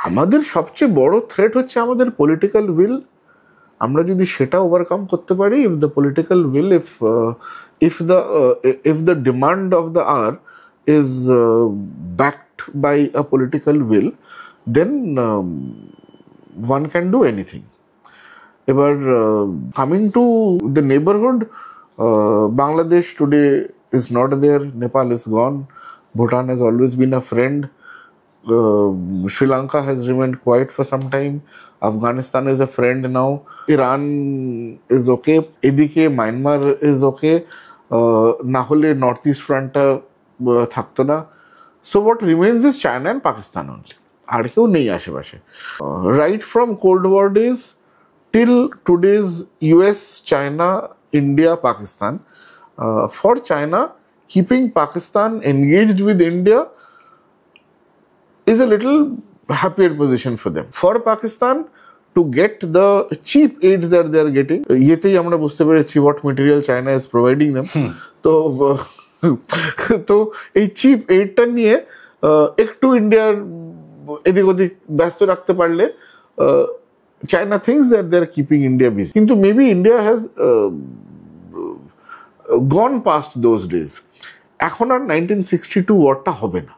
আমাদের সবচেয়ে বড় থ্রেট হচ্ছে আমাদের পলিটিক্যাল উইল। আমরা যদি সেটা ওভারকাম করতে পারি, if the political will, if the demand of the hour is backed by a political will, then one can do anything. এবার coming to the neighborhood, Bangladesh today is not there, Nepal is gone, Bhutan has always been a friend, Sri Lanka has remained quiet for some time, Afghanistan is a friend now, Iran is okay, এদিকে Myanmar is okay, না হলে north east ফ্রন্টটা থাকতো না। So what remains is China and Pakistan only, আর কেউ নেই আশেপাশে। Right from cold war days till today's US, China, India, Pakistan. For China, keeping Pakistan engaged with India is a little happier position for them. For Pakistan, to get the cheap aids that they are getting, yeteই আমরা বুঝতে পেরেছি what material China is providing them. তো এই chip এইডটা নিয়ে একটু ইন্ডিয়ার এদিক ওদিক ব্যস্ত রাখতে পারলে China thinks that they are keeping India busy. Kintu maybe India has gone past those days. এখন আর 1962 ওয়ারটা হবে না।